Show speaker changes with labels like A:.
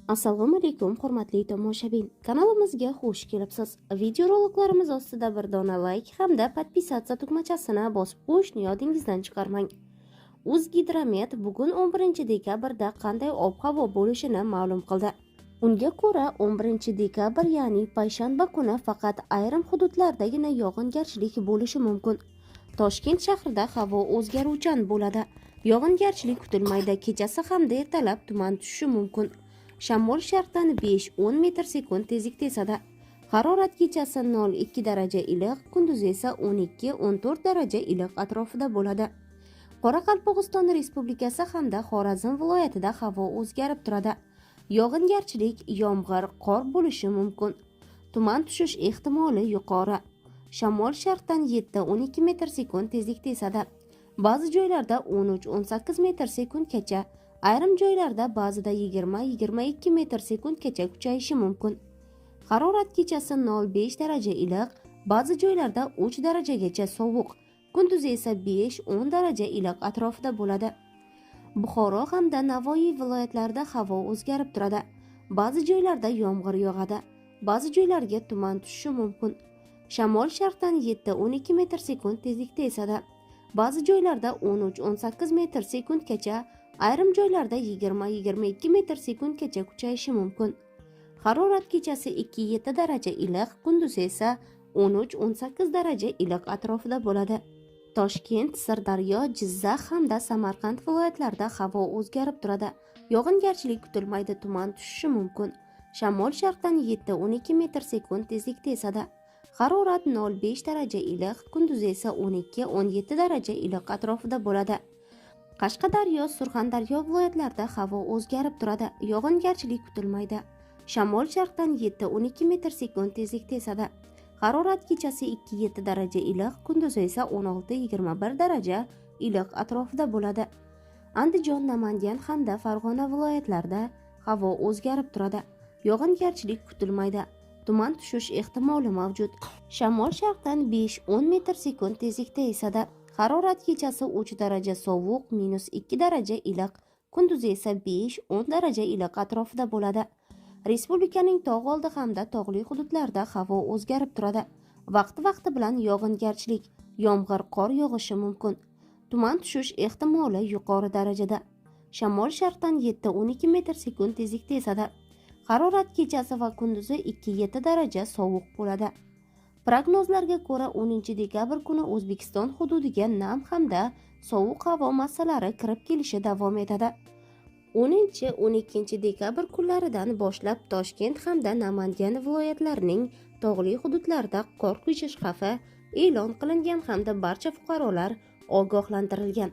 A: Assalomu alaykum, hurmatli tomoshabin. Kanalimizga xush kelibsiz. Videoroliklarimiz ostida bir dona like hamda podpisatsiya tugmachasini bosib qo'yishni yodingizdan chiqarmang. O'zgidromet bugun 11-dekabrda qanday ob-havo bo'lishini ma'lum qildi. Unga ko'ra 11-dekabr, ya'ni payshanba kuni faqat ayrim hududlardagina yog'ingarchilik bo'lishi mumkin. Toshkent shahrida havo o'zgaruvchan bo'ladi. Yog'ingarchilik kutilmaydi. Kechasi hamda ertalab tuman tushishi mumkin. Shamol sharqdan 5-10 metr sekund tezlikda esadi. Harorat kechasi 0-2 daraja iliq, kunduzi esa 12-14 daraja iliq atrofida bo'ladi. Qoraqalpog'iston Respublikasi hamda Xorazm viloyatida havo o'zgarib turadi. Yog'ingarchilik, yomg'ir, qor bo'lishi mumkin. Tuman tushish ehtimoli yuqori. Shamol sharqdan 7-12 metr sekund tezlikda esadi. Ba'zi joylarda 13-18 metr sekundgacha, ayrim joylarda ba'zida 20-22 metr sekundgacha kuchayishi mumkin. Harorat kechasi 0-5 daraja iliq, ba'zi joylarda 3 darajagacha sovuq, kunduzi esa 5-10 daraja iliq atrofida bo'ladi. Buxoro hamda Navoiy viloyatlarida havo o'zgarib turadi. Ba'zi joylarda yomg'ir yog'adi, ba'zi joylarga tuman tushishi mumkin. Shamol sharqdan 7-12 metr sekund tezlikda esadi. Ba'zi joylarda 13-18 metr sekundgacha, ayrim joylarda 20-22 metr sekundgacha kuchayishi mumkin. Harorat kechasi 2-7 daraja iliq, kunduzi esa 13-18 daraja iliq atrofida bo'ladi. Toshkent, Sirdaryo, Jizzax hamda Samarqand viloyatlarida havo o'zgarib turadi. Yog'ingarchilik kutilmaydi, tuman tushishi mumkin. Shamol sharqdan 7-12 metr sekund tezlikda esadi. Harorat 0-5 daraja iliq, kunduzi esa 12-17 daraja iliq atrofida bo'ladi. Qashqadaryo, Surxondaryo viloyatlarida havo o'zgarib turadi. Yog'ingarchilik kutilmaydi. Shamol sharqdan 7-12 metr sekund tezlikda esadi. Harorat kechasi 2-7 daraja iliq, kunduzi esa 16-21 daraja iliq atrofida bo'ladi. Andijon, Namangan hamda Farg'ona viloyatlarida havo o'zgarib turadi. Yog'ingarchilik kutilmaydi. Tuman tushish ehtimoli mavjud. Shamol sharqdan 5-10 metr sekund tezlikda esadi. Harorat kechasi 3 daraja sovuq, -2 daraja iliq, kunduzi esa 5-10 daraja iliq atrofida bo'ladi. Respublikaning tog' oldi hamda tog'li hududlarida havo o'zgarib turadi. Vaqti bilan yog'ingarchilik, yomg'ir, qor yog'ishi mumkin. Tuman tushish ehtimoli yuqori darajada. Shamol sharqdan 7-12 metr sekund tezlikda esadi. Harorat kechasi va kunduzi 2-7 daraja sovuq bo'ladi. Prognozlarga ko'ra 10-dekabr kuni O'zbekiston hududiga nam hamda sovuq havo massalari kirib kelishi davom etadi. 10-12 dekabr kunlaridan boshlab Toshkent hamda Namangan viloyatlarining tog'li hududlarida qor tushish xavfi e'lon qilingan hamda barcha fuqarolar ogohlantirilgan.